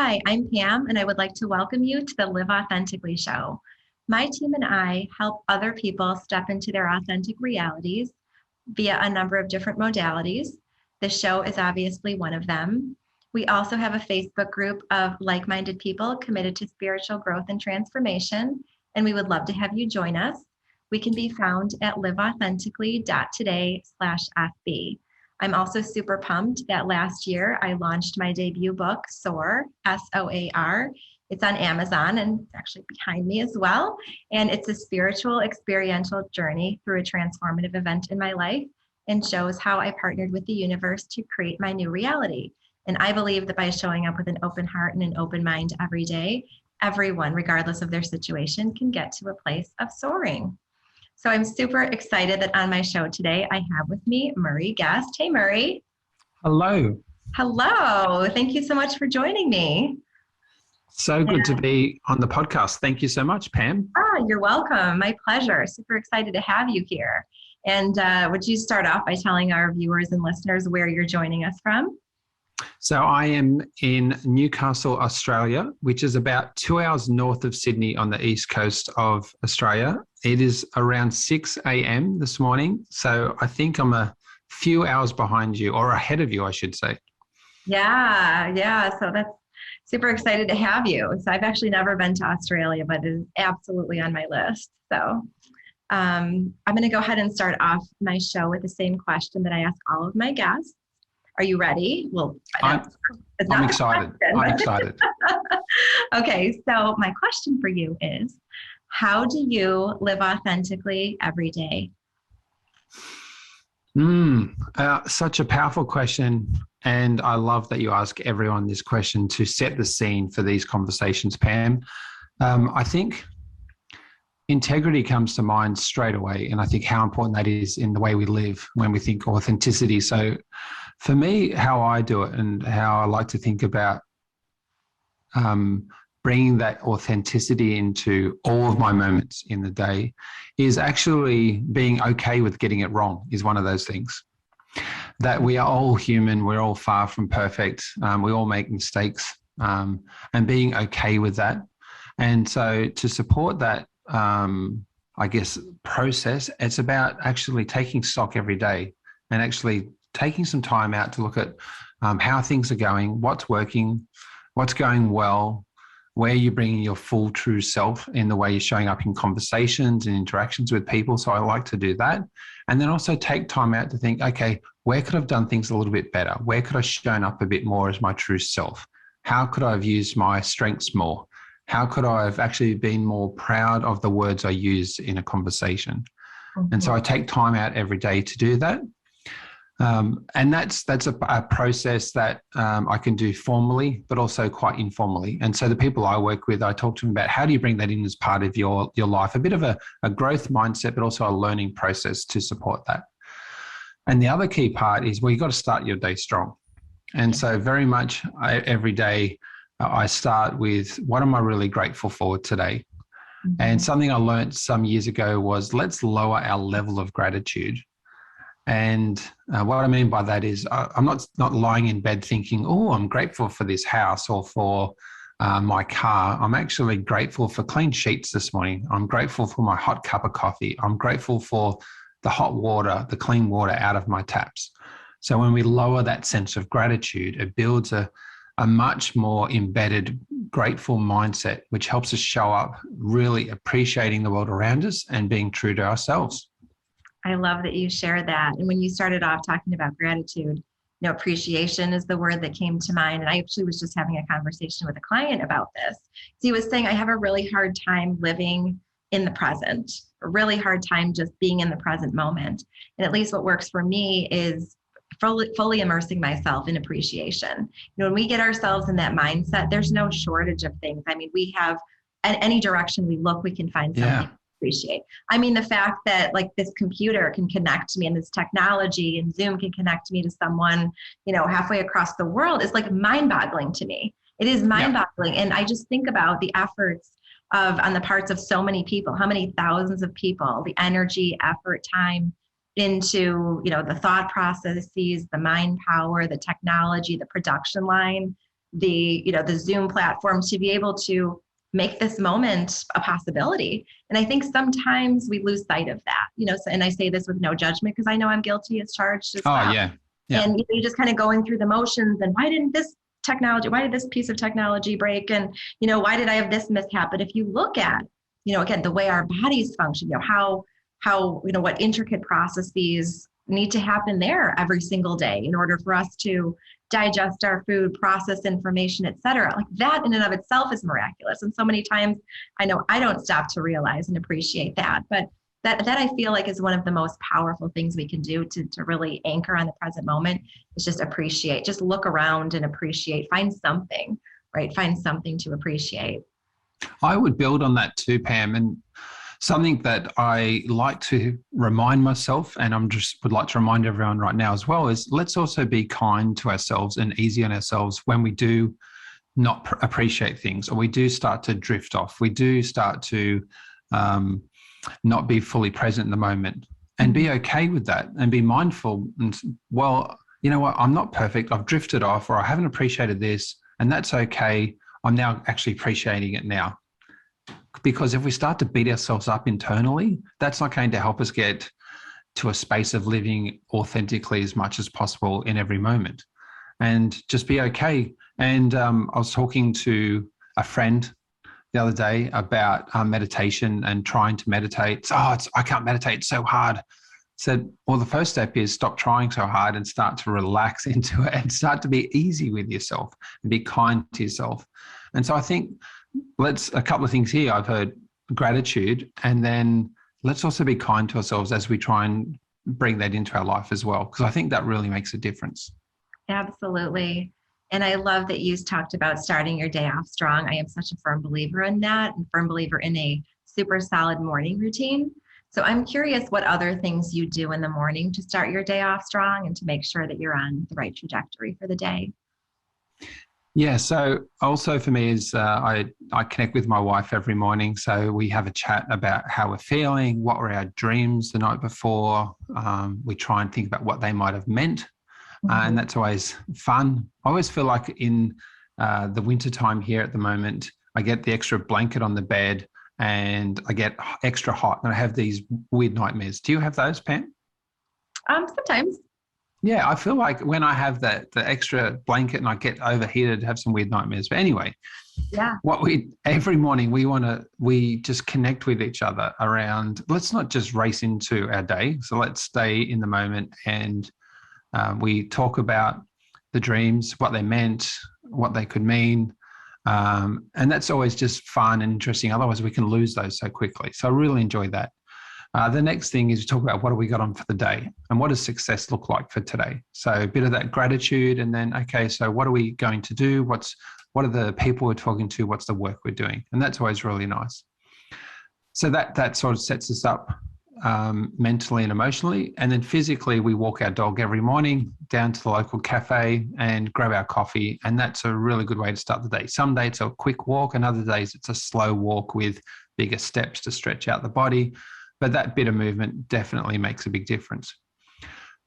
Hi, I'm Pam, and I would like to welcome you to the Live Authentically show. My team and I help other people step into their authentic realities via a number of different modalities. The show is obviously one of them. We also have a Facebook group of like-minded people committed to spiritual growth and transformation, and we would love to have you join us. We can be found at liveauthentically.today/FB. I'm also super pumped that last year I launched my debut book, SOAR, S-O-A-R. It's on Amazon and it's actually behind me as well. And it's a spiritual experiential journey through a transformative event in my life and shows how I partnered with the universe to create my new reality. And I believe that by showing up with an open heart and an open mind every day, everyone, regardless of their situation, can get to a place of soaring. So I'm super excited that on my show today, I have with me Murray Guest. Hey, Murray. Hello. Hello. Thank you so much for joining me. So good to be on the podcast. Thank you so much, Pam. You're welcome. My pleasure. Super excited to have you here. And would you start off by telling our viewers and listeners where you're joining us from? So I am in Newcastle, Australia, which is about 2 hours north of Sydney on the east coast of Australia. It is around 6 a.m. this morning. So I think I'm a few hours behind you, or ahead of you, I should say. Yeah. So that's super excited to have you. So I've actually never been to Australia, but it is absolutely on my list. So I'm going to go ahead and start off my show with the same question that I ask all of my guests. Are you ready? Well, I'm excited. I'm excited. Okay, so my question for you is, how do you live authentically every day? Such a powerful question. And I love that you ask everyone this question to set the scene for these conversations, Pam. I think integrity comes to mind straight away. And I think how important that is in the way we live when we think authenticity. So for me, how I do it and how I like to think about bringing that authenticity into all of my moments in the day is actually being okay with getting it wrong is one of those things. That we are all human, we're all far from perfect, we all make mistakes, and being okay with that. And so to support that, process, it's about actually taking stock every day and actually taking some time out to look at how things are going, what's working, what's going well, where you're bringing your full true self in the way you're showing up in conversations and interactions with people. So I like to do that. And then also take time out to think, okay, where could I have done things a little bit better? Where could I have shown up a bit more as my true self? How could I have used my strengths more? How could I have actually been more proud of the words I use in a conversation? Mm-hmm. And so I take time out every day to do that. And that's a process that I can do formally, but also quite informally. And so the people I work with, I talk to them about how do you bring that in as part of your life, a bit of a growth mindset, but also a learning process to support that. And the other key part is, well, you've got to start your day strong. And so very much every day I start with, what am I really grateful for today? Mm-hmm. And something I learned some years ago was, let's lower our level of gratitude. And what I mean by that is I'm not lying in bed thinking, oh, I'm grateful for this house or for my car. I'm actually grateful for clean sheets this morning. I'm grateful for my hot cup of coffee. I'm grateful for the hot water, the clean water out of my taps. So when we lower that sense of gratitude, it builds a much more embedded, grateful mindset, which helps us show up really appreciating the world around us and being true to ourselves. I love that you share that. And when you started off talking about gratitude, appreciation is the word that came to mind. And I actually was just having a conversation with a client about this. So he was saying, I have a really hard time living in the present, a really hard time just being in the present moment. And at least what works for me is fully immersing myself in appreciation. When we get ourselves in that mindset, there's no shortage of things. I mean, we have, at any direction we look, we can find something. Appreciate. I mean, the fact that like this computer can connect to me and this technology and Zoom can connect me to someone, halfway across the world is like mind-boggling to me. It is mind-boggling. And I just think about the efforts on the parts of so many people, how many thousands of people, the energy, effort, time into, the thought processes, the mind power, the technology, the production line. the Zoom platform to be able to make this moment a possibility. And I think sometimes we lose sight of that, and I say this with no judgment because I know I'm guilty as charged as well. Oh, yeah. Yeah. And you're just kind of going through the motions and why did this piece of technology break? And, why did I have this mishap? But if you look at, again, the way our bodies function, how, what intricate processes need to happen there every single day in order for us to digest our food, process information, et cetera. Like that in and of itself is miraculous. And so many times I know I don't stop to realize and appreciate that. But that I feel like is one of the most powerful things we can do to really anchor on the present moment is just appreciate, just look around and appreciate, find something, right? Find something to appreciate. I would build on that too, Pam. And something that I like to remind myself, and would like to remind everyone right now as well, is let's also be kind to ourselves and easy on ourselves when we do not appreciate things, or we do start to drift off. We do start to not be fully present in the moment, and be okay with that and be mindful. And well, you know what? I'm not perfect. I've drifted off, or I haven't appreciated this, and that's okay. I'm now actually appreciating it now. Because if we start to beat ourselves up internally, that's not going to help us get to a space of living authentically as much as possible in every moment, and just be okay. And I was talking to a friend the other day about meditation and trying to meditate. I can't meditate, it's so hard. Said, well, the first step is stop trying so hard and start to relax into it and start to be easy with yourself and be kind to yourself. And so I think a couple of things here. I've heard gratitude, and then let's also be kind to ourselves as we try and bring that into our life as well, because I think that really makes a difference. Absolutely. And I love that you talked about starting your day off strong. I am such a firm believer in that, and firm believer in a super solid morning routine. So I'm curious what other things you do in the morning to start your day off strong and to make sure that you're on the right trajectory for the day. Yeah, so also for me is I connect with my wife every morning. So we have a chat about how we're feeling, what were our dreams the night before. We try and think about what they might have meant. And that's always fun. I always feel like in the wintertime here at the moment, I get the extra blanket on the bed and I get extra hot and I have these weird nightmares. Do you have those, Pam? Sometimes. Yeah, I feel like when I have the extra blanket and I get overheated, have some weird nightmares. But anyway, yeah, every morning we just connect with each other around, let's not just race into our day. So let's stay in the moment, and we talk about the dreams, what they meant, what they could mean. And that's always just fun and interesting. Otherwise we can lose those so quickly. So I really enjoy that. The next thing is to talk about what have we got on for the day and what does success look like for today? So a bit of that gratitude, and then, okay, so what are we going to do? What are the people we're talking to? What's the work we're doing? And that's always really nice. So that sort of sets us up mentally and emotionally. And then physically, we walk our dog every morning down to the local cafe and grab our coffee. And that's a really good way to start the day. Some days it's a quick walk, and other days it's a slow walk with bigger steps to stretch out the body. But that bit of movement definitely makes a big difference.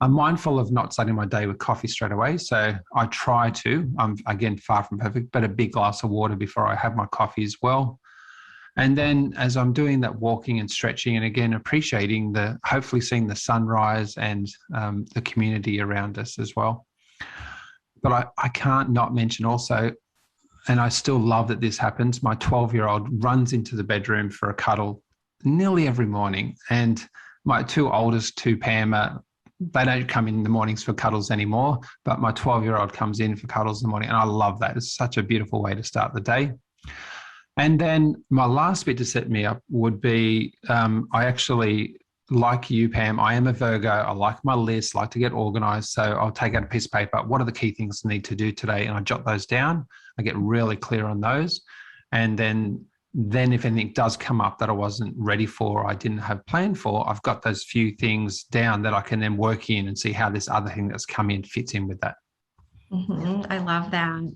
I'm mindful of not starting my day with coffee straight away. So I try to, I'm again, far from perfect, but a big glass of water before I have my coffee as well. And then as I'm doing that walking and stretching, and again, appreciating hopefully seeing the sunrise and the community around us as well. But I can't not mention also, and I still love that this happens, my 12-year-old runs into the bedroom for a cuddle nearly every morning. And my two oldest, Pam, they don't come in the mornings for cuddles anymore, but my 12-year-old comes in for cuddles in the morning. And I love that. It's such a beautiful way to start the day. And then my last bit to set me up would be, I actually, like you, Pam, I am a Virgo. I like my list, like to get organized. So I'll take out a piece of paper. What are the key things I need to do today? And I jot those down. I get really clear on those. And then if anything does come up that I wasn't ready for, or I didn't have planned for, I've got those few things down that I can then work in and see how this other thing that's come in fits in with that. I love that.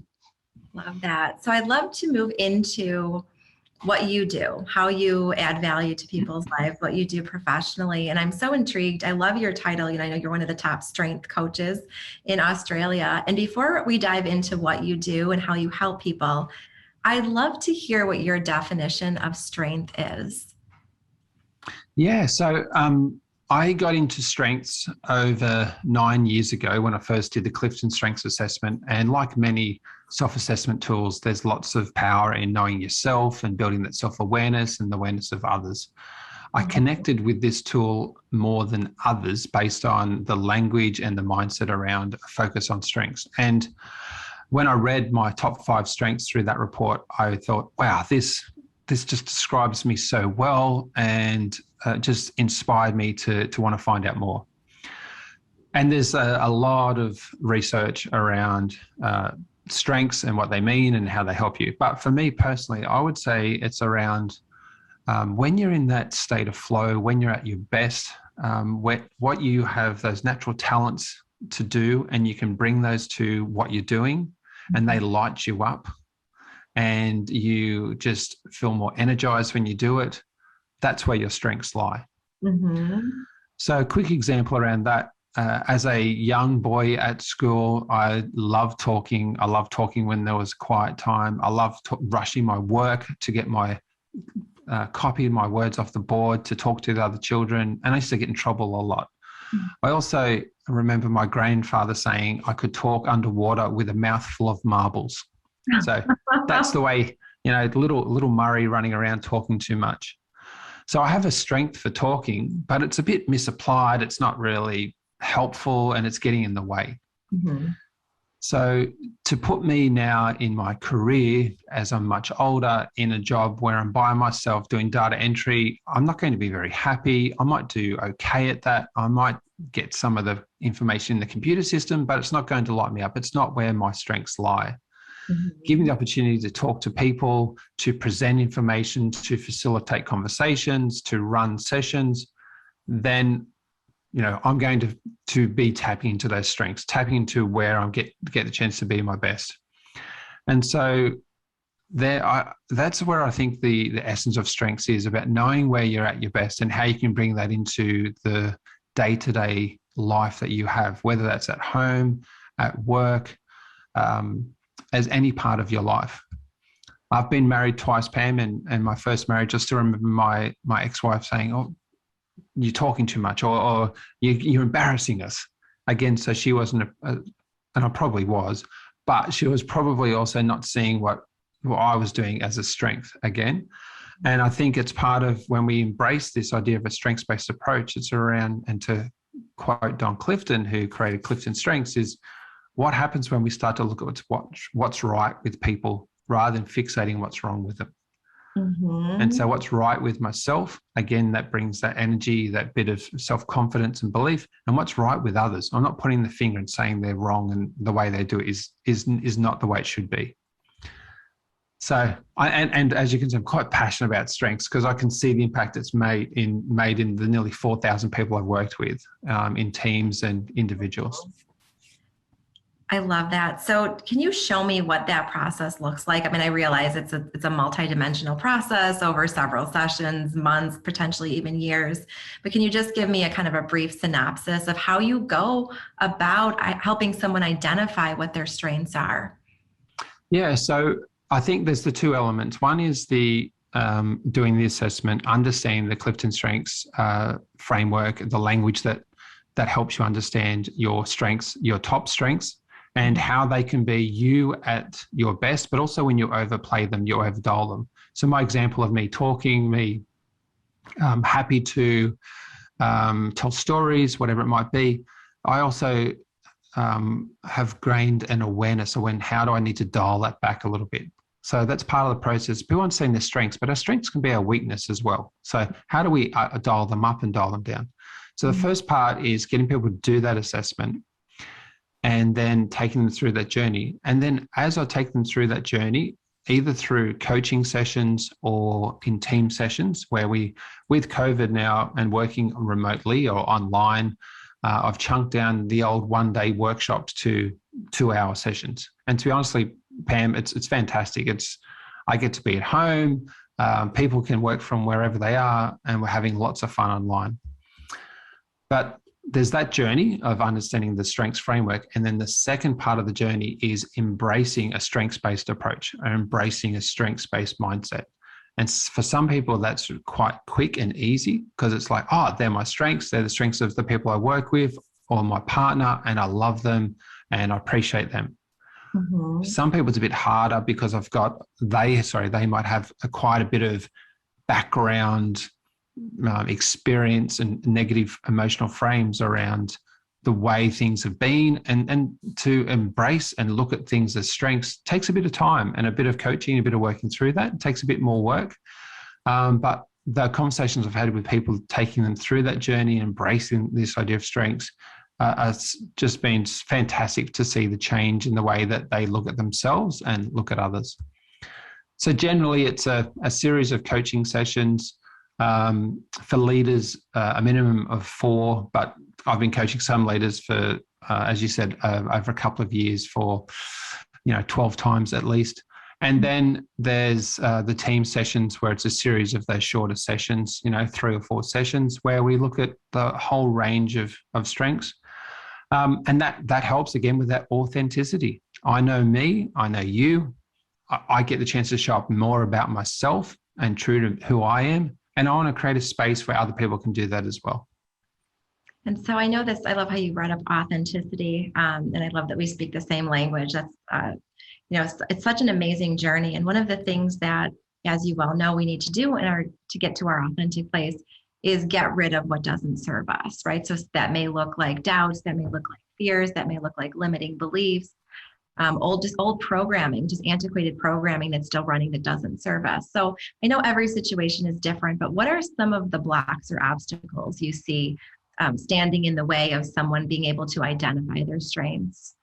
Love that. So I'd love to move into what you do, how you add value to people's lives, what you do professionally. And I'm so intrigued. I love your title. I know you're one of the top strength coaches in Australia. And before we dive into what you do and how you help people, I'd love to hear what your definition of strength is. Yeah, so I got into strengths over 9 years ago when I first did the Clifton Strengths Assessment. And like many self-assessment tools, there's lots of power in knowing yourself and building that self-awareness and the awareness of others. I connected with this tool more than others based on the language and the mindset around a focus on strengths. And when I read my top 5 strengths through that report, I thought, wow, this just describes me so well, and just inspired me to want to find out more. And there's a lot of research around strengths and what they mean and how they help you. But for me personally, I would say it's around when you're in that state of flow, when you're at your best, what you have those natural talents to do, and you can bring those to what you're doing, and they light you up, and you just feel more energized when you do it. That's where your strengths lie. Mm-hmm. So a quick example around that. As a young boy at school, I loved talking. I loved talking when there was quiet time. I loved rushing my work to get my copy my words off the board to talk to the other children. And I used to get in trouble a lot. Mm-hmm. I also remember my grandfather saying I could talk underwater with a mouthful of marbles. So that's the way, little Murray running around talking too much. So I have a strength for talking, but it's a bit misapplied. It's not really helpful, and it's getting in the way. Mm-hmm. So to put me now in my career as I'm much older in a job where I'm by myself doing data entry, I'm not going to be very happy. I might do okay at that. I might get some of the information in the computer system, but it's not going to light me up. It's not where my strengths lie. Mm-hmm. Give me the opportunity to talk to people, to present information, to facilitate conversations, to run sessions, then I'm going to be tapping into those strengths, tapping into where I get the chance to be my best. And so that's where I think the essence of strengths is about knowing where you're at your best and how you can bring that into the day-to-day life that you have, whether that's at home, at work, as any part of your life. I've been married twice, Pam, and my first marriage, I still remember my ex-wife saying, "Oh, you're talking too much," or you're embarrassing us. Again, so she wasn't, and I probably was, but she was probably also not seeing what I was doing as a strength again. And I think it's part of when we embrace this idea of a strengths-based approach, it's around, and to quote Don Clifton, who created Clifton Strengths, is what happens when we start to look at what's right with people rather than fixating what's wrong with them. Mm-hmm. And so what's right with myself, again, that brings that energy, that bit of self-confidence and belief. And what's right with others, I'm not pointing the finger and saying they're wrong and the way they do it is not the way it should be. So, and as you can see, I'm quite passionate about strengths because I can see the impact it's made in the nearly 4,000 people I've worked with in teams and individuals. I love that. So can you show me what that process looks like? I mean, I realize it's a multidimensional process over several sessions, months, potentially even years, but can you just give me a kind of a brief synopsis of how you go about helping someone identify what their strengths are? Yeah, so I think there's the two elements. One is the doing the assessment, understanding the Clifton Strengths framework, the language that helps you understand your strengths, your top strengths, and how they can be you at your best, but also when you overplay them, you overdial them. So my example of me talking, me happy to tell stories, whatever it might be, I also have gained an awareness of how do I need to dial that back a little bit. So that's part of the process. People understand their strengths, but our strengths can be our weakness as well. So how do we dial them up and dial them down? So the first part is getting people to do that assessment, and then taking them through that journey. And then as I take them through that journey, either through coaching sessions or in team sessions where with COVID now and working remotely or online, I've chunked down the old one-day workshops to 2-hour sessions. And to be honestly, Pam, it's fantastic. I get to be at home. People can work from wherever they are, and we're having lots of fun online. But there's that journey of understanding the strengths framework. And then the second part of the journey is embracing a strengths-based approach or embracing a strengths-based mindset. And for some people, that's quite quick and easy because it's like, oh, they're my strengths. They're the strengths of the people I work with or my partner, and I love them and I appreciate them. Mm-hmm. Some people it's a bit harder because they might have quite a bit of background experience and negative emotional frames around the way things have been, and to embrace and look at things as strengths takes a bit of time and a bit of coaching, a bit of working through that. It takes a bit more work. But the conversations I've had with people taking them through that journey, embracing this idea of strengths, it's just been fantastic to see the change in the way that they look at themselves and look at others. So generally, it's a series of coaching sessions for leaders, a minimum of 4, but I've been coaching some leaders for, as you said, over a couple of years for, 12 times at least. And then there's the team sessions where it's a series of those shorter sessions, 3 or 4 sessions where we look at the whole range of strengths. And that helps, again, with that authenticity. I know me, I know you. I get the chance to show up more about myself and true to who I am. And I want to create a space where other people can do that as well. And so I know this, I love how you brought up authenticity. And I love that we speak the same language. That's, it's such an amazing journey. And one of the things that, as you well know, we need to do to get to our authentic place is get rid of what doesn't serve us, right? So that may look like doubts, that may look like fears, that may look like limiting beliefs. Old programming, just antiquated programming that's still running that doesn't serve us. So I know every situation is different, but what are some of the blocks or obstacles you see standing in the way of someone being able to identify their strengths?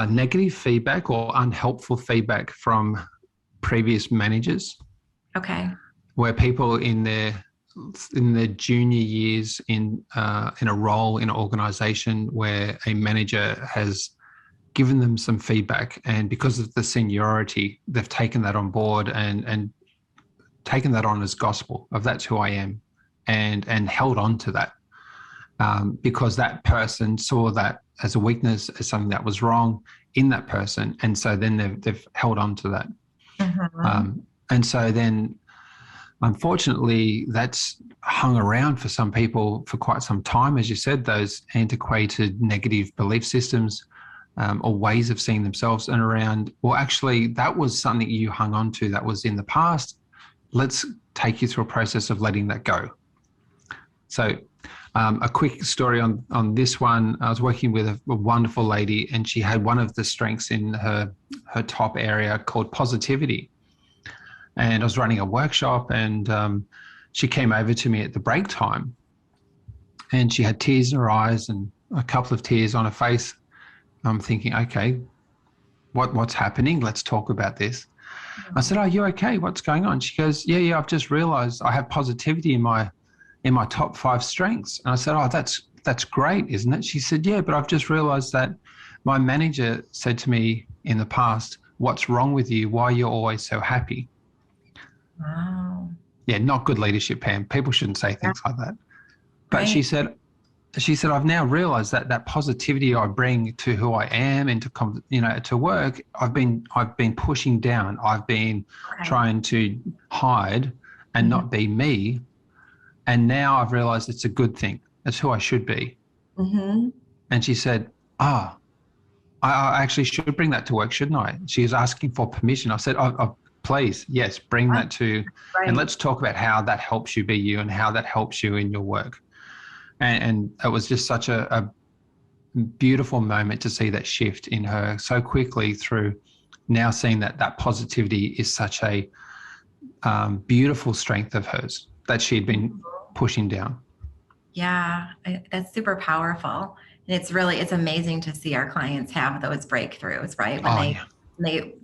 Negative feedback or unhelpful feedback from previous managers. Okay. Where people in their junior years in a role in an organization where a manager has given them some feedback, and because of the seniority, they've taken that on board and taken that on as gospel of that's who I am, and held on to that because that person saw that as a weakness, as something that was wrong in that person, and so then they've held on to that. Mm-hmm. And so then, unfortunately, that's hung around for some people for quite some time, as you said, those antiquated negative belief systems or ways of seeing themselves and around, well, actually, that was something you hung on to that was in the past. Let's take you through a process of letting that go. So a quick story on this one. I was working with a wonderful lady, and she had one of the strengths in her top area called positivity. And I was running a workshop, and she came over to me at the break time, and she had tears in her eyes and a couple of tears on her face. I'm thinking, okay, what's happening? Let's talk about this. I said, "Are you okay? What's going on?" She goes, yeah, I've just realized I have positivity in my top 5 strengths. And I said, "Oh, that's great, isn't it?" She said, "Yeah, but I've just realized that my manager said to me in the past, 'What's wrong with you? Why you're always so happy?'" Wow. Yeah, not good leadership, Pam. People shouldn't say things like that. But Right. she said, I've now realized that positivity I bring to who I am and to work, I've been pushing down. I've been trying to hide and not be me. And now I've realized it's a good thing. It's who I should be. Mm-hmm. And she said, I actually should bring that to work, shouldn't I? She was asking for permission. I said, please, yes, bring that to, and let's talk about how that helps you be you and how that helps you in your work. And it was just such a beautiful moment to see that shift in her so quickly through now seeing that positivity is such a beautiful strength of hers that she'd been pushing down. Yeah, that's super powerful. And it's amazing to see our clients have those breakthroughs, right? When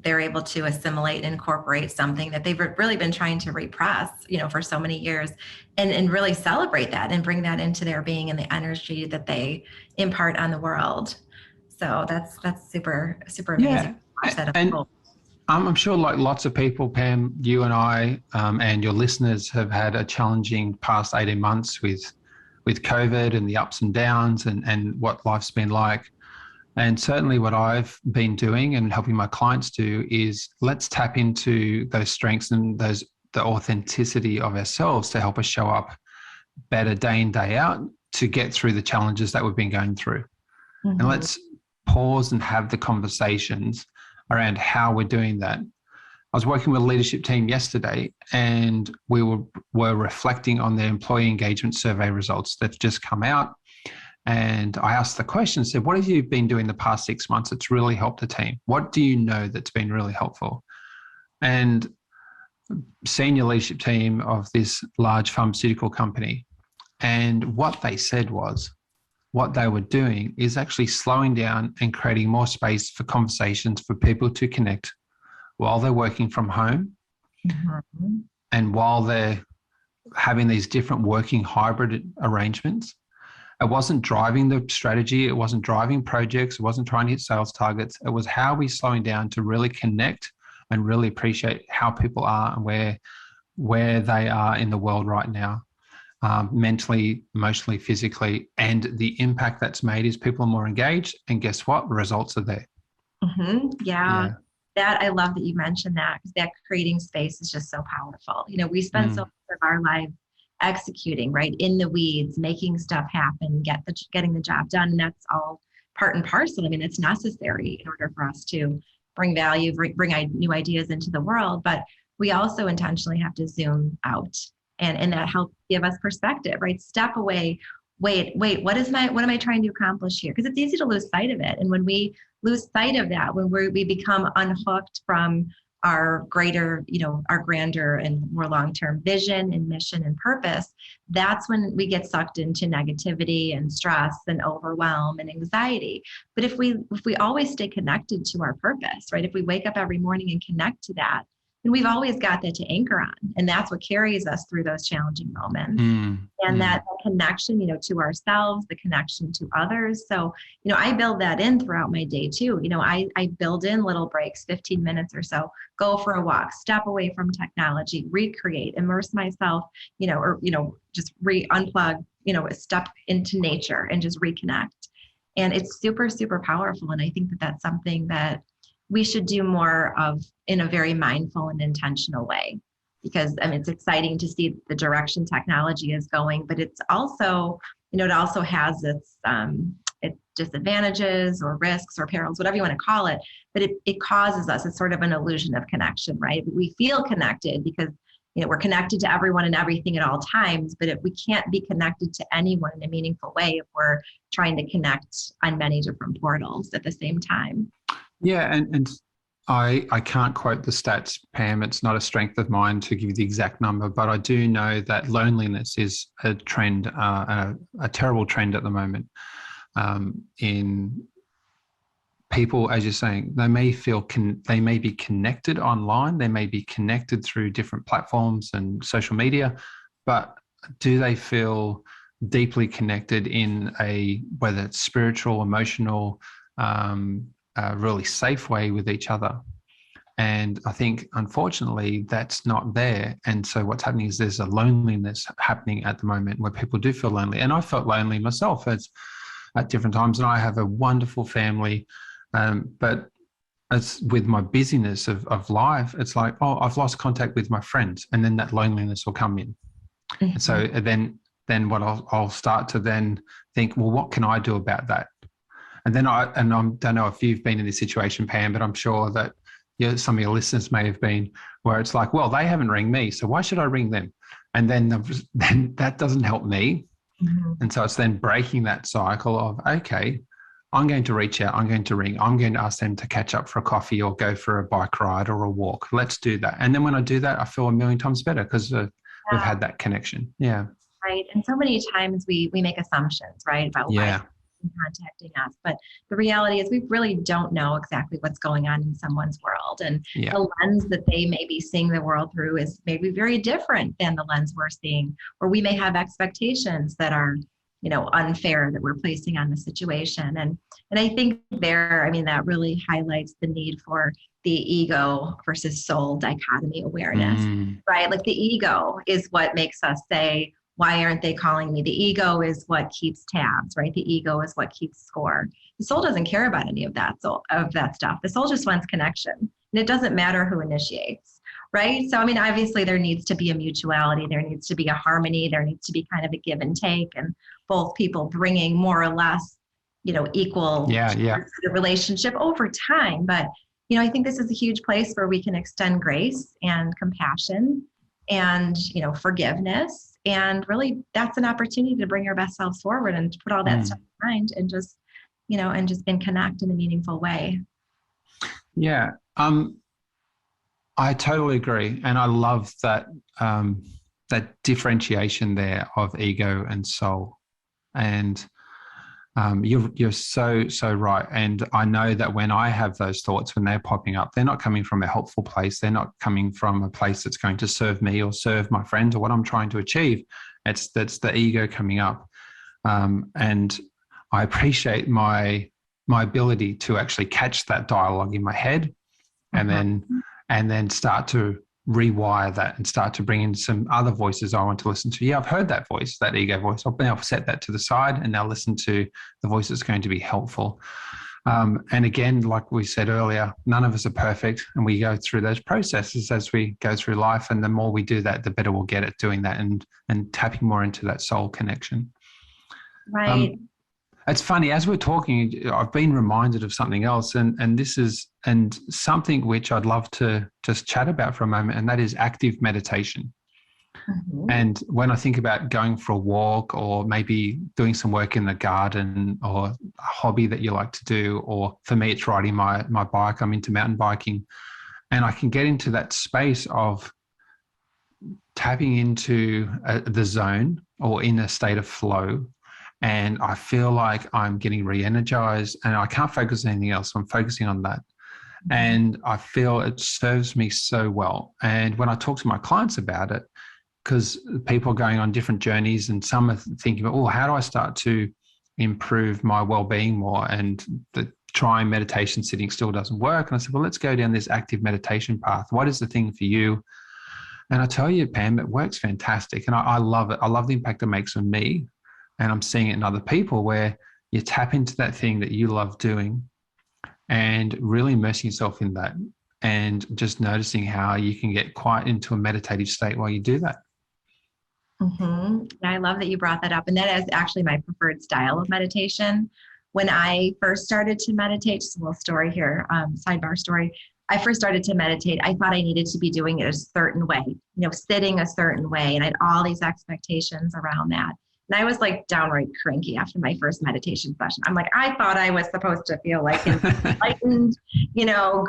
they're able to assimilate and incorporate something that they've really been trying to repress, for so many years, and really celebrate that and bring that into their being and the energy that they impart on the world. So that's super Yeah. amazing. Watch that And unfold. I'm sure like lots of people, Pam, you and I, and your listeners have had a challenging past 18 months with COVID and the ups and downs and what life's been like. And certainly what I've been doing and helping my clients do is let's tap into those strengths and the authenticity of ourselves to help us show up better day in, day out to get through the challenges that we've been going through. And Mhm. let's pause and have the conversations around how we're doing that. I was working with a leadership team yesterday and we were reflecting on the employee engagement survey results that's just come out. And I asked the question, said, what have you been doing the past 6 months that's really helped the team? What do you know that's been really helpful? And senior leadership team of this large pharmaceutical company. And what they said was, what they were doing is actually slowing down and creating more space for conversations for people to connect while they're working from home Mhm. and while they're having these different working hybrid arrangements. It wasn't driving the strategy. It wasn't driving projects. It wasn't trying to hit sales targets. It was how we slowing down to really connect and really appreciate how people are and where they are in the world right now, mentally, emotionally, physically, and the impact that's made is people are more engaged. And guess what? The results are there. Yeah, Yeah. that I love that you mentioned that because that creating space is just so powerful. We spend so Mm, much of our lives executing, right, in the weeds, making stuff happen, getting the job done, and that's all part and parcel. I mean, it's necessary in order for us to bring value, bring new ideas into the world. But we also intentionally have to zoom out, and that helps give us perspective, right? Step away. Wait, what am I trying to accomplish here? Because it's easy to lose sight of it. And when we lose sight of that, when we become unhooked from our greater, our grander and more long-term vision and mission and purpose, that's when we get sucked into negativity and stress and overwhelm and anxiety. But if we always stay connected to our purpose, right? If we wake up every morning and connect to that, then we've always got that to anchor on. And that's what carries us through those challenging moments. mm, And mm. that connection, to ourselves, the connection to others. So, I build that in throughout my day too. I build in little breaks, 15 minutes or so, go for a walk, step away from technology, recreate, immerse myself, just unplug, step into nature and just reconnect. And it's super, super powerful. And I think that that's something that we should do more of in a very mindful and intentional way. Because it's exciting to see the direction technology is going, but it's also, it also has its disadvantages or risks or perils, whatever you want to call it. But it causes us, it's sort of an illusion of connection, right? We feel connected because we're connected to everyone and everything at all times, but we can't be connected to anyone in a meaningful way if we're trying to connect on many different portals at the same time. Yeah, and I can't quote the stats, Pam. It's not a strength of mine to give you the exact number, but I do know that loneliness is a trend, a terrible trend at the moment. In people, as you're saying, they may be connected online, they may be connected through different platforms and social media, but do they feel deeply connected in whether it's spiritual, emotional, really safe way with each other? And I think, unfortunately, that's not there. And so what's happening is there's a loneliness happening at the moment where people do feel lonely. And I felt lonely myself at different times. And I have a wonderful family. But it's with my busyness of life, it's like, oh, I've lost contact with my friends. And then that loneliness will come in. And so then what I'll start to then think, well, what can I do about that? And then I don't know if you've been in this situation, Pam, but I'm sure that some of your listeners may have been, where it's like, well, they haven't ring me, so why should I ring them? And then that doesn't help me. Mhm. And so it's then breaking that cycle of, okay, I'm going to reach out, I'm going to ring, I'm going to ask them to catch up for a coffee or go for a bike ride or a walk. Let's do that. And then when I do that, I feel a million times better because we've Yeah. had that connection. Yeah. Right. And so many times we make assumptions, right, about why Yeah. someone's contacting us. But the reality is we really don't know exactly what's going on in someone's world. And Yeah. the lens that they may be seeing the world through is maybe very different than the lens we're seeing, or we may have expectations that are unfair that we're placing on the situation. And I think that really highlights the need for the ego versus soul dichotomy awareness, right? Like the ego is what makes us say, why aren't they calling me? The ego is what keeps tabs, right? The ego is what keeps score. The soul doesn't care about any of that stuff. The soul just wants connection, and it doesn't matter who initiates, right? So, obviously there needs to be a mutuality, there needs to be a harmony, there needs to be kind of a give and take, and both people bringing more or less, equal to the relationship over time. But, I think this is a huge place where we can extend grace and compassion and, forgiveness. And really that's an opportunity to bring our best selves forward and to put all that stuff behind and just, and connect in a meaningful way. Yeah. I totally agree. And I love that, that differentiation there of ego and soul. And you're so right. And I know that when I have those thoughts, when they're popping up, they're not coming from a helpful place. They're not coming from a place that's going to serve me or serve my friends or what I'm trying to achieve. That's the ego coming up. And I appreciate my ability to actually catch that dialogue in my head and then start to rewire that and start to bring in some other voices I want to listen to. Yeah, I've heard that voice, that ego voice. I'll now set that to the side and now listen to the voice that's going to be helpful. And again, like we said earlier, none of us are perfect, and we go through those processes as we go through life. And the more we do that, the better we'll get at doing that and tapping more into that soul connection. Right. It's funny, as we're talking, I've been reminded of something else, and this is something which I'd love to just chat about for a moment, and that is active meditation. Mm-hmm. And when I think about going for a walk or maybe doing some work in the garden or a hobby that you like to do, or for me, it's riding my bike. I'm into mountain biking, and I can get into that space of tapping into the zone or in a state of flow. And I feel like I'm getting re-energized and I can't focus on anything else. I'm focusing on that. And I feel it serves me so well. And when I talk to my clients about it, because people are going on different journeys and some are thinking, how do I start to improve my well-being more? And trying meditation sitting still doesn't work. And I said, well, let's go down this active meditation path. What is the thing for you? And I tell you, Pam, it works fantastic. And I love it. I love the impact it makes on me. And I'm seeing it in other people where you tap into that thing that you love doing and really immersing yourself in that and just noticing how you can get quite into a meditative state while you do that. Mm-hmm. I love that you brought that up. And that is actually my preferred style of meditation. When I first started to meditate, just a little story here, sidebar story. I first started to meditate. I thought I needed to be doing it a certain way, sitting a certain way. And I had all these expectations around that. And I was like downright cranky after my first meditation session. I'm like, I thought I was supposed to feel like an enlightened,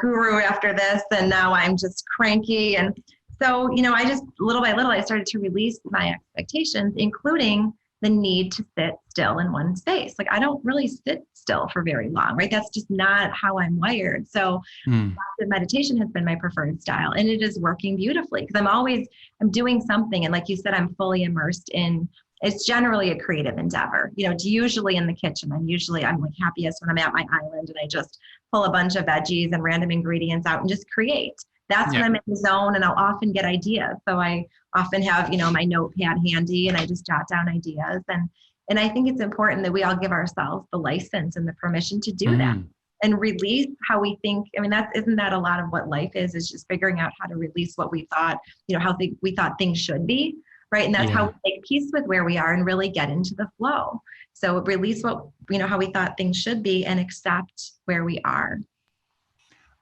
guru after this. And now I'm just cranky. And so, I just little by little, I started to release my expectations, including the need to sit still in one space. Like I don't really sit still for very long, right? That's just not how I'm wired. So meditation has been my preferred style, and it is working beautifully because I'm doing something. And like you said, I'm fully immersed in. It's generally a creative endeavor. It's usually in the kitchen. I'm like happiest when I'm at my island and I just pull a bunch of veggies and random ingredients out and just create. That's when I'm in the zone, and I'll often get ideas. So I often have, my notepad handy and I just jot down ideas. And I think it's important that we all give ourselves the license and the permission to do that and release how we think. Isn't that a lot of what life is just figuring out how to release what we thought, we thought things should be. Right. And that's how we make peace with where we are and really get into the flow. So release what, how we thought things should be and accept where we are.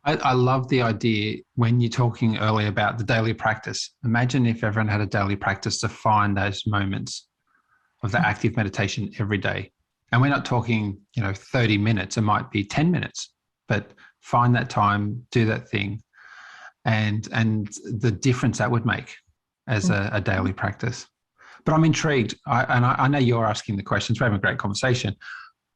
I love the idea when you're talking earlier about the daily practice. Imagine if everyone had a daily practice to find those moments of the active meditation every day. And we're not talking, 30 minutes, it might be 10 minutes, but find that time, do that thing, and the difference that would make as a daily practice. But I'm intrigued. I know you're asking the questions. We're having a great conversation.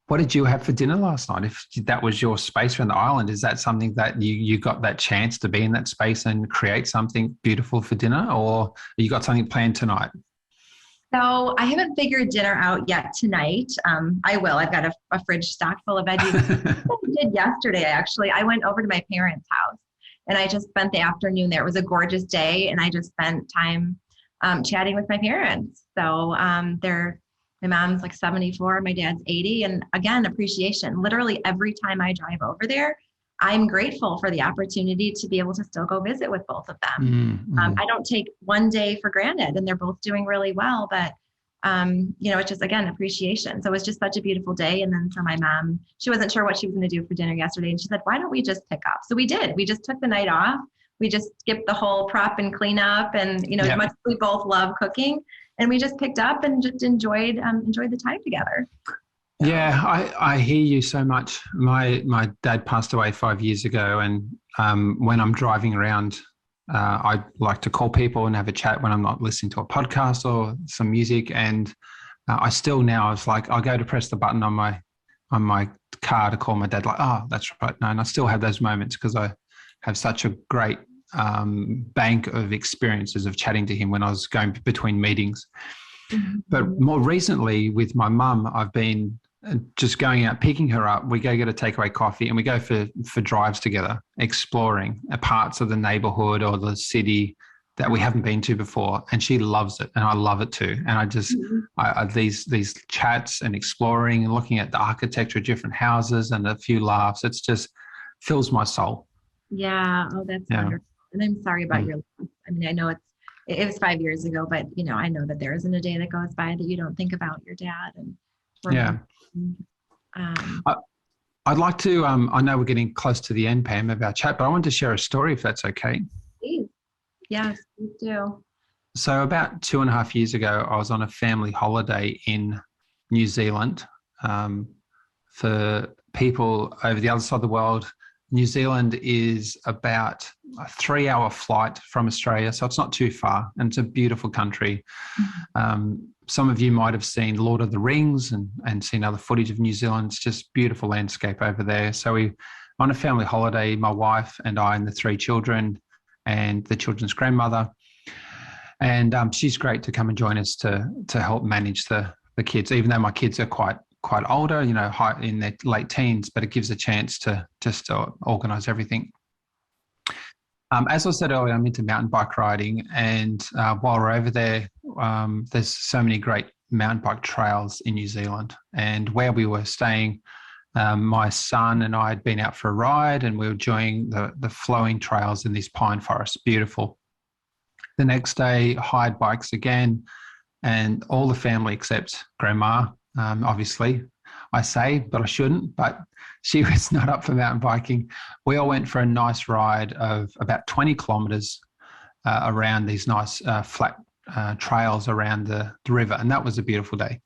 What did you have for dinner last night? If that was your space around the island, is that something that you got that chance to be in that space and create something beautiful for dinner, or you got something planned tonight? So I haven't figured dinner out yet tonight. I will. I've got a fridge stocked full of veggies. I did yesterday, actually. I went over to my parents' house and I just spent the afternoon there. It was a gorgeous day, and I just spent time chatting with my parents. So my mom's like 74, my dad's 80. And again, appreciation. Literally every time I drive over there, I'm grateful for the opportunity to be able to still go visit with both of them. I don't take one day for granted, and they're both doing really well, but it's just, again, appreciation. So it was just such a beautiful day. And then for my mom, she wasn't sure what she was going to do for dinner yesterday. And she said, why don't we just pick up? So we did. We just took the night off. We just skipped the whole prep and cleanup. And, as much as we both love cooking, and we just picked up and just enjoyed the time together. Yeah, I hear you so much. My dad passed away 5 years ago, and when I'm driving around, I like to call people and have a chat when I'm not listening to a podcast or some music. And I still now, it's like I go to press the button on my car to call my dad, like, oh, that's right. No, and I still have those moments because I have such a great bank of experiences of chatting to him when I was going between meetings. Mm-hmm. But more recently with my mum, I've been just going out, picking her up. We go get a takeaway coffee and we go for drives together, exploring parts of the neighborhood or the city that we haven't been to before. And she loves it and I love it too. And I just, these chats and exploring and looking at the architecture of different houses and a few laughs, it's just fills my soul. Yeah. Oh, that's wonderful. And I'm sorry about your loss. I mean, I know it was 5 years ago, but I know that there isn't a day that goes by that you don't think about your dad. And I'd like to, I know we're getting close to the end, Pam, of our chat, but I wanted to share a story if that's okay. Please. Yes, please do. So about 2.5 years ago, I was on a family holiday in New Zealand. For people over the other side of the world, New Zealand is about a 3-hour flight from Australia, so it's not too far, and it's a beautiful country. Some of you might have seen Lord of the Rings and seen other footage of New Zealand. It's just beautiful landscape over there. So we on a family holiday, my wife and I and the 3 children and the children's grandmother. And she's great to come and join us to help manage the kids, even though my kids are quite older, in their late teens, but it gives a chance to just organise everything. As I said earlier, I'm into mountain bike riding, and while we're over there, there's so many great mountain bike trails in New Zealand. And where we were staying, my son and I had been out for a ride, and we were enjoying the flowing trails in this pine forest. Beautiful. The next day, hired bikes again, and all the family except Grandma, obviously, I say, but I shouldn't, but she was not up for mountain biking. We all went for a nice ride of about 20 kilometres around these nice flat trails around the river, and that was a beautiful day.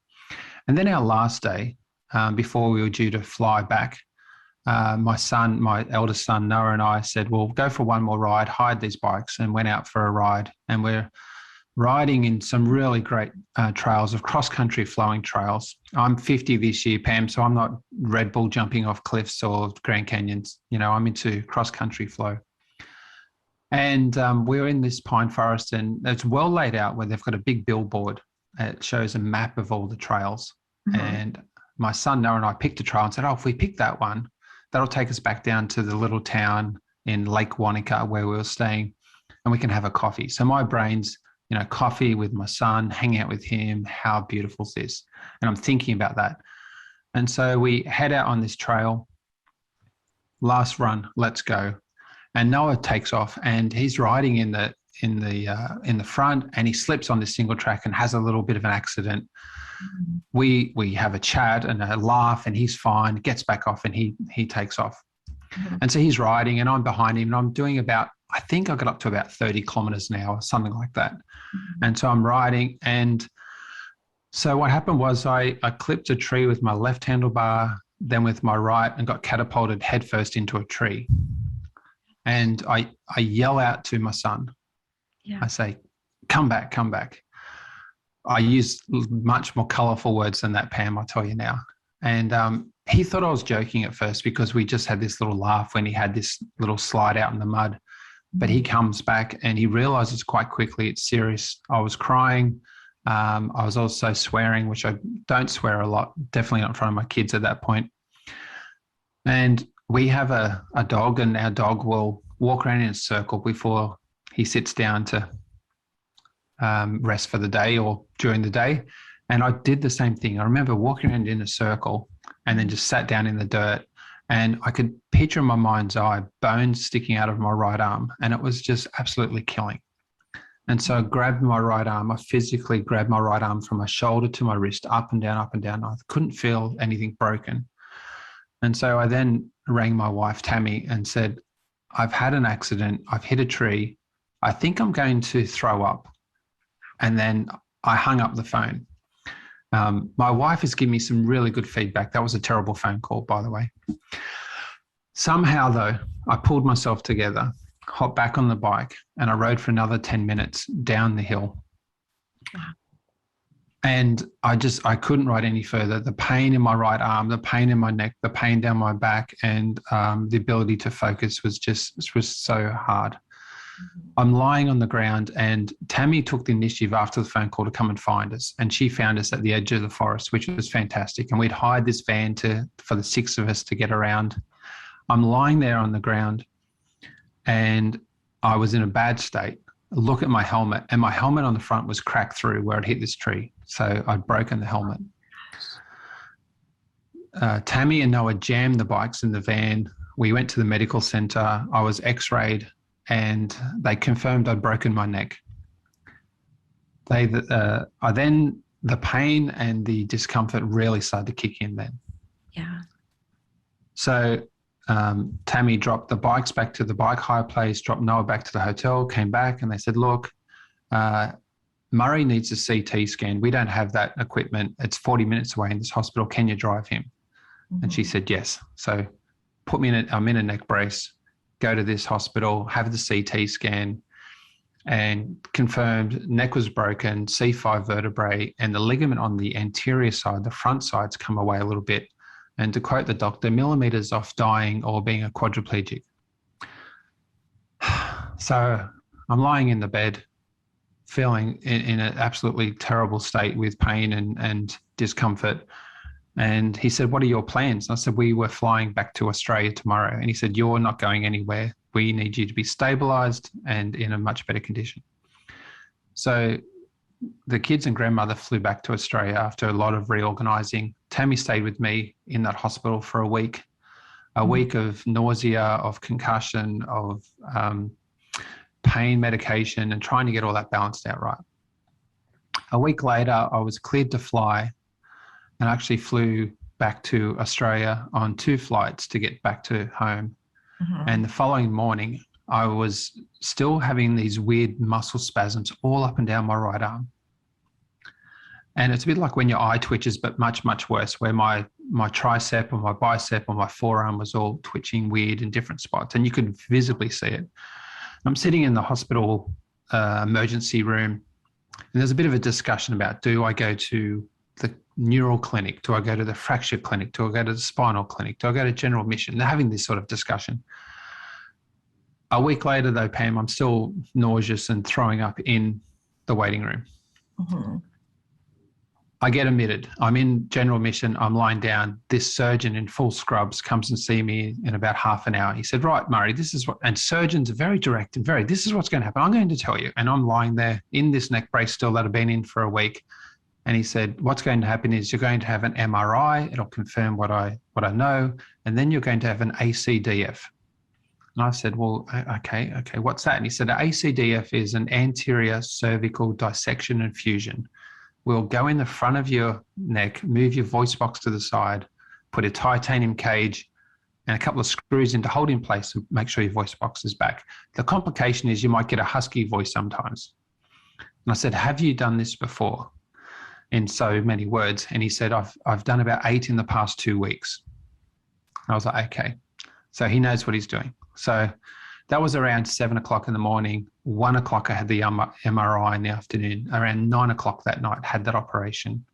And then our last day, before we were due to fly back, my eldest son, Noah, and I said, well, go for one more ride, hired these bikes and went out for a ride. And we're riding in some really great trails of cross-country flowing trails. I'm 50 this year, Pam, so I'm not Red Bull jumping off cliffs or Grand Canyons. I'm into cross-country flow. And we're in this pine forest, and it's well laid out where they've got a big billboard. It shows a map of all the trails. Mm-hmm. And my son, Noah, and I picked a trail and said, if we pick that one, that'll take us back down to the little town in Lake Wanaka where we were staying, and we can have a coffee. So my brain's, coffee with my son, hang out with him. How beautiful is this? And I'm thinking about that. And so we head out on this trail. Last run, let's go. And Noah takes off, and he's riding in the front, and he slips on this single track and has a little bit of an accident. We have a chat and a laugh, and he's fine, gets back off, and he takes off. Mm-hmm. And so he's riding, and I'm behind him, and I'm doing I think I got up to about 30 kilometers an hour, something like that. Mm-hmm. And so I'm riding, and so what happened was I clipped a tree with my left handlebar, then with my right, and got catapulted headfirst into a tree. And I yell out to my son. Yeah. I say, come back, come back. I use much more colourful words than that, Pam, I'll tell you now. And he thought I was joking at first because we just had this little laugh when he had this little slide out in the mud. But he comes back and he realises quite quickly it's serious. I was crying. I was also swearing, which I don't swear a lot, definitely not in front of my kids at that point. And we have a dog, and our dog will walk around in a circle before he sits down to rest for the day or during the day. And I did the same thing. I remember walking around in a circle and then just sat down in the dirt, and I could picture in my mind's eye bones sticking out of my right arm, and it was just absolutely killing. And so I grabbed my right arm. I physically grabbed my right arm from my shoulder to my wrist, up and down, up and down. I couldn't feel anything broken. And so I then rang my wife, Tammy, and said, I've had an accident. I've hit a tree. I think I'm going to throw up. And then I hung up the phone. My wife has given me some really good feedback. That was a terrible phone call, by the way. Somehow, though, I pulled myself together, hopped back on the bike, and I rode for another 10 minutes down the hill. Wow. And I couldn't ride any further. The pain in my right arm, the pain in my neck, the pain down my back, and the ability to focus was so hard. Mm-hmm. I'm lying on the ground, and Tammy took the initiative after the phone call to come and find us. And she found us at the edge of the forest, which was fantastic. And we'd hired this van for the 6 of us to get around. I'm lying there on the ground, and I was in a bad state. Look at my helmet, and my helmet on the front was cracked through where it hit this tree. So I'd broken the helmet. Tammy and Noah jammed the bikes in the van. We went to the medical center. I was x-rayed, and they confirmed I'd broken my neck. The pain and the discomfort really started to kick in then. Yeah. So Tammy dropped the bikes back to the bike hire place, dropped Noah back to the hotel, came back, and they said, look, Murray needs a CT scan. We don't have that equipment. It's 40 minutes away in this hospital. Can you drive him? Mm-hmm. And she said, yes. So I'm in a neck brace, go to this hospital, have the CT scan, and confirmed neck was broken, C5 vertebrae, and the ligament on the anterior side, the front side's come away a little bit. And to quote the doctor, millimeters off dying or being a quadriplegic. So I'm lying in the bed, feeling in an absolutely terrible state with pain and discomfort. And he said, what are your plans? And I said, we were flying back to Australia tomorrow. And he said, you're not going anywhere. We need you to be stabilized and in a much better condition. So the kids and grandmother flew back to Australia after a lot of reorganizing. Tammy stayed with me in that hospital for a week of nausea, of concussion, of pain medication, and trying to get all that balanced out right. A week later, I was cleared to fly and actually flew back to Australia on 2 flights to get back to home. Mm-hmm. And the following morning, I was still having these weird muscle spasms all up and down my right arm. And it's a bit like when your eye twitches, but much, much worse, where my tricep or my bicep or my forearm was all twitching weird in different spots. And you could visibly see it. I'm sitting in the hospital emergency room, and there's a bit of a discussion about, do I go to the neural clinic? Do I go to the fracture clinic? Do I go to the spinal clinic? Do I go to general admission? They're having this sort of discussion. A week later, though, Pam, I'm still nauseous and throwing up in the waiting room. Mm-hmm. I get admitted. I'm in general admission. I'm lying down. This surgeon in full scrubs comes and see me in about half an hour. He said, right, Murray, this is what, and surgeons are very direct and this is what's going to happen. I'm going to tell you. And I'm lying there in this neck brace still that I've been in for a week. And he said, what's going to happen is you're going to have an MRI. It'll confirm what I know. And then you're going to have an ACDF. And I said, well, okay, what's that? And he said, ACDF is an anterior cervical dissection and fusion. We'll go in the front of your neck, move your voice box to the side, put a titanium cage and a couple of screws in to hold in place and make sure your voice box is back. The complication is you might get a husky voice sometimes. And I said, have you done this before? In so many words. And he said, I've done about 8 in the past 2 weeks. And I was like, okay. So he knows what he's doing. So that was around 7 o'clock in the morning. 1 o'clock, I had the MRI in the afternoon. Around 9 o'clock that night, had that operation.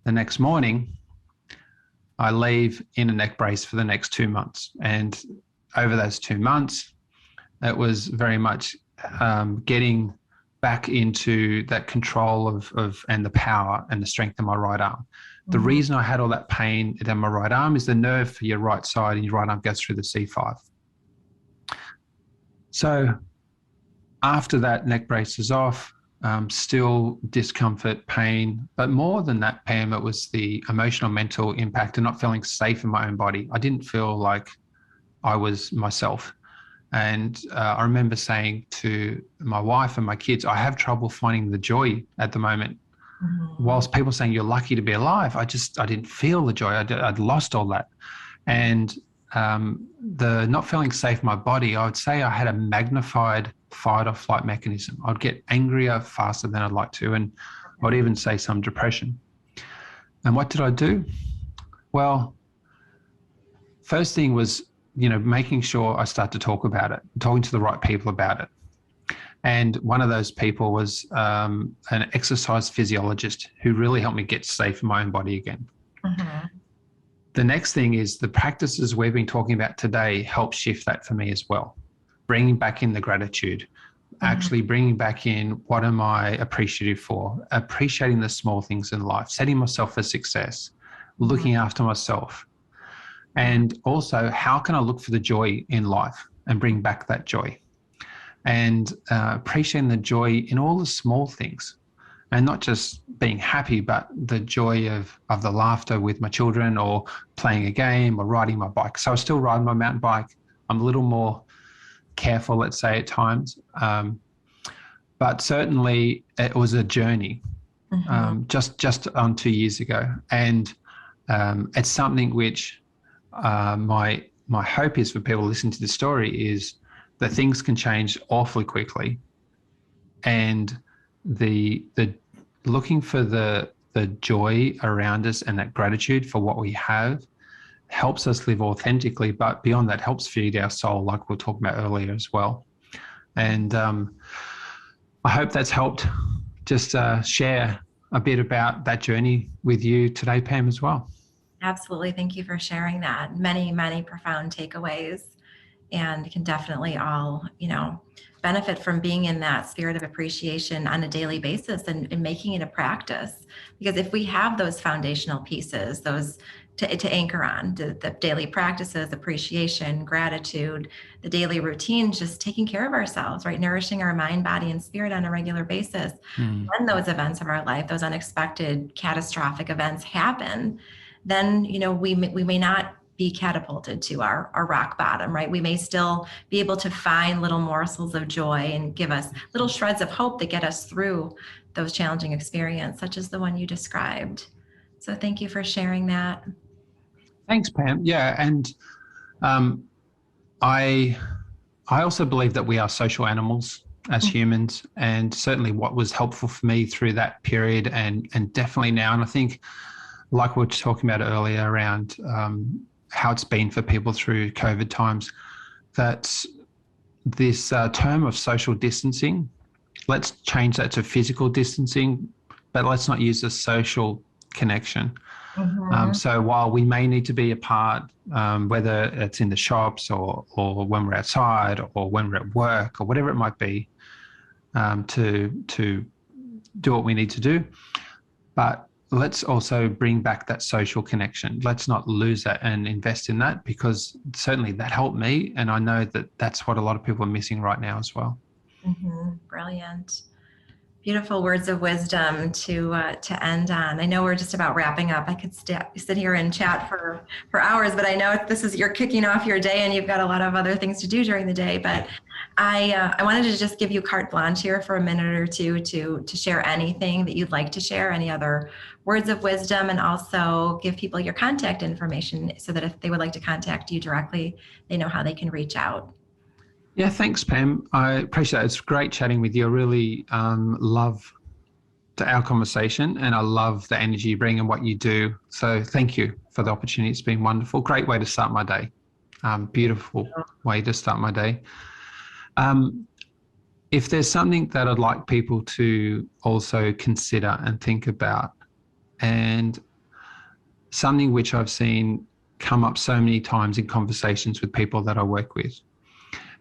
The next morning, I leave in a neck brace for the next 2 months. And over those 2 months, it was very much getting back into that control of and the power and the strength in my right arm. The reason I had all that pain in my right arm is the nerve for your right side and your right arm goes through the C5. So after that, neck brace is off, still discomfort, pain, but more than that, Pam, it was the emotional, mental impact and not feeling safe in my own body. I didn't feel like I was myself. And I remember saying to my wife and my kids, I have trouble finding the joy at the moment. Whilst people saying you're lucky to be alive, I didn't feel the joy. I'd lost all that. And the not feeling safe in my body, I would say I had a magnified fight or flight mechanism. I'd get angrier faster than I'd like to. And I'd even say some depression. And what did I do? Well, first thing was, making sure I start to talk about it, talking to the right people about it. And one of those people was an exercise physiologist who really helped me get safe in my own body again. The next thing is the practices we've been talking about today help shift that for me as well. Bringing back in the gratitude, actually bringing back in what am I appreciative for, appreciating the small things in life, setting myself for success, looking after myself. And also, how can I look for the joy in life and bring back that joy? And appreciating the joy in all the small things. And not just being happy, but the joy of the laughter with my children or playing a game or riding my bike. So I still ride my mountain bike. I'm a little more careful, let's say, at times. But certainly it was a journey just on 2 years ago. And it's something which my hope is for people listening to the story is that things can change awfully quickly. And the looking for the joy around us and that gratitude for what we have helps us live authentically, but beyond that helps feed our soul, like we were talking about earlier as well. And I hope that's helped just share a bit about that journey with you today, Pam, as well. Absolutely. Thank you for sharing that. Many, many profound takeaways, and can definitely all, benefit from being in that spirit of appreciation on a daily basis and making it a practice. Because if we have those foundational pieces, those to anchor on, the daily practices, appreciation, gratitude, the daily routines, just taking care of ourselves, right? Nourishing our mind, body, and spirit on a regular basis. When those events of our life, those unexpected catastrophic events happen, then, we may not be catapulted to our rock bottom, right? We may still be able to find little morsels of joy and give us little shreds of hope that get us through those challenging experiences, such as the one you described. So thank you for sharing that. Thanks, Pam. Yeah, and I also believe that we are social animals as humans, and certainly what was helpful for me through that period and definitely now, and I think like we were talking about earlier around how it's been for people through COVID times, that this term of social distancing, let's change that to physical distancing, but let's not use the social connection. So while we may need to be apart, whether it's in the shops or when we're outside or when we're at work or whatever it might be, to do what we need to do, but let's also bring back that social connection. Let's not lose that and invest in that, because certainly that helped me. And I know that that's what a lot of people are missing right now as well. Brilliant. Beautiful words of wisdom to end on. I know we're just about wrapping up. I could sit here and chat for hours, but I know you're kicking off your day and you've got a lot of other things to do during the day. But I wanted to just give you carte blanche here for a minute or two to share anything that you'd like to share, any other words of wisdom, and also give people your contact information so that if they would like to contact you directly, they know how they can reach out. Yeah, thanks, Pam. I appreciate it. It's great chatting with you. I really love our conversation, and I love the energy you bring and what you do. So thank you for the opportunity. It's been wonderful. Great way to start my day. Beautiful way to start my day. If there's something that I'd like people to also consider and think about, and something which I've seen come up so many times in conversations with people that I work with,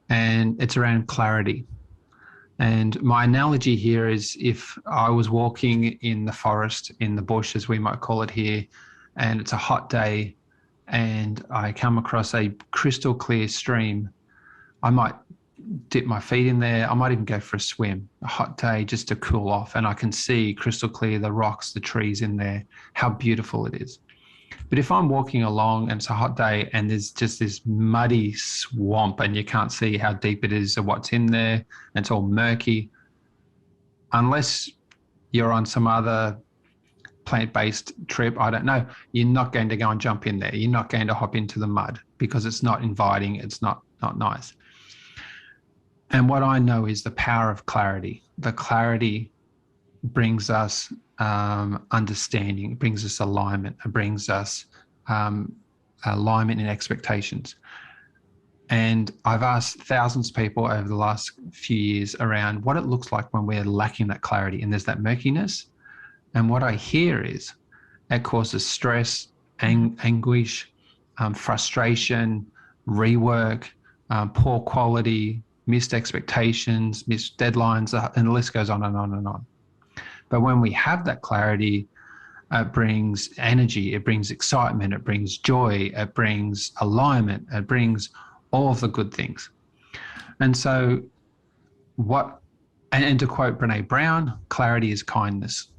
and it's around clarity. And my analogy here is if I was walking in the forest, in the bush, as we might call it here, and it's a hot day and I come across a crystal clear stream, I might dip my feet in there. I might even go for a swim, a hot day just to cool off. And I can see crystal clear, the rocks, the trees in there, how beautiful it is. But if I'm walking along and it's a hot day and there's just this muddy swamp and you can't see how deep it is or what's in there, and it's all murky, unless you're on some other plant-based trip, I don't know, you're not going to go and jump in there. You're not going to hop into the mud because it's not inviting. It's not nice. And what I know is the power of clarity. The clarity brings us understanding, it brings us alignment, it brings us alignment in expectations. And I've asked thousands of people over the last few years around what it looks like when we're lacking that clarity and there's that murkiness. And what I hear is it causes stress, anguish, frustration, rework, poor quality, missed expectations, missed deadlines, and the list goes on and on and on. But when we have that clarity, it brings energy, it brings excitement, it brings joy, it brings alignment, it brings all of the good things. And so and to quote Brene Brown, clarity is kindness.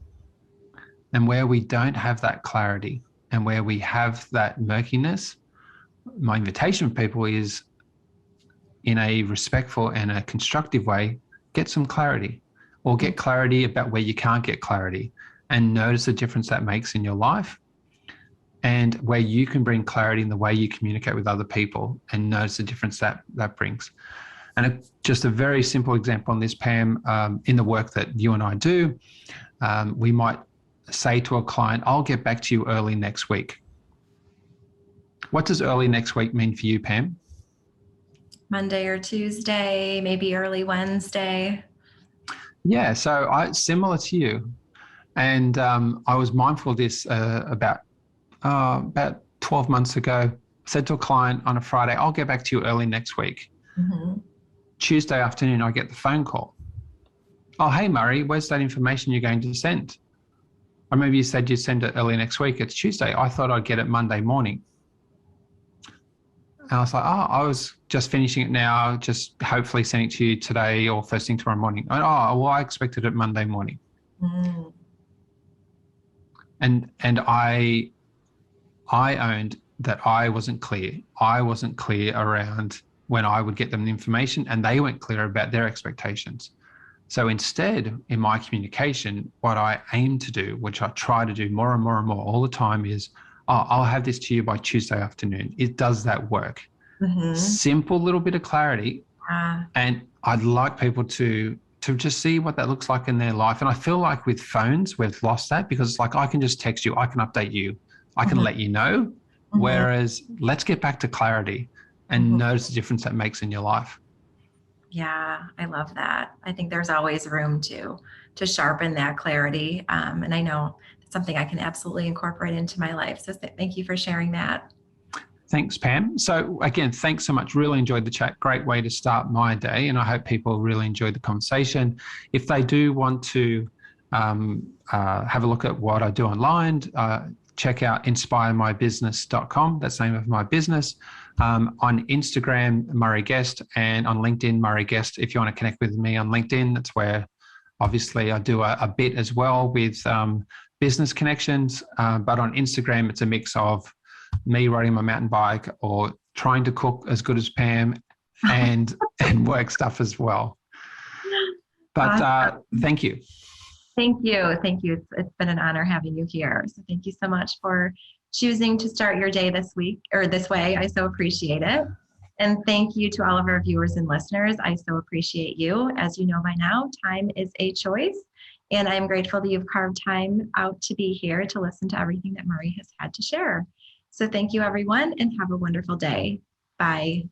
And where we don't have that clarity and where we have that murkiness, my invitation for people is, in a respectful and a constructive way, get some clarity, or get clarity about where you can't get clarity, and notice the difference that makes in your life, and where you can bring clarity in the way you communicate with other people and notice the difference that brings. And just a very simple example on this, Pam, in the work that you and I do, we might say to a client, I'll get back to you early next week. What does early next week mean for you, Pam? Monday or Tuesday, maybe early Wednesday. Yeah, so similar to you. And I was mindful of this about 12 months ago. I said to a client on a Friday, I'll get back to you early next week. Mm-hmm. Tuesday afternoon, I get the phone call. Oh, hey, Murray, where's that information you're going to send? Or maybe you said you'd send it early next week. It's Tuesday. I thought I'd get it Monday morning. And I was like, oh, I was just finishing it now, just hopefully sending it to you today or first thing tomorrow morning. Oh, well, I expected it Monday morning. Mm. And I owned that I wasn't clear. I wasn't clear around when I would get them the information, and they weren't clear about their expectations. So instead, in my communication, what I aim to do, which I try to do more and more and more all the time, is, oh, I'll have this to you by Tuesday afternoon. It does that work. Mm-hmm. Simple little bit of clarity. And I'd like people to just see what that looks like in their life. And I feel like with phones, we've lost that, because it's like, I can just text you, I can update you, I can let you know. Mm-hmm. Whereas let's get back to clarity and notice the difference that makes in your life. Yeah, I love that. I think there's always room to sharpen that clarity. And I know it's something I can absolutely incorporate into my life. So thank you for sharing that. Thanks, Pam. So again, thanks so much. Really enjoyed the chat. Great way to start my day. And I hope people really enjoyed the conversation. If they do want to have a look at what I do online, check out inspiremybusiness.com. That's the name of my business. On Instagram, Murray Guest, and on LinkedIn, Murray Guest. If you want to connect with me on LinkedIn, that's where obviously I do a bit as well with business connections. But on Instagram, it's a mix of me riding my mountain bike or trying to cook as good as Pam and work stuff as well. But thank you. Thank you. Thank you. It's been an honor having you here. So thank you so much for choosing to start your day this week or this way. I so appreciate it. And thank you to all of our viewers and listeners. I so appreciate you. As you know by now, time is a choice. And I'm grateful that you've carved time out to be here to listen to everything that Murray has had to share. So thank you, everyone, and have a wonderful day. Bye.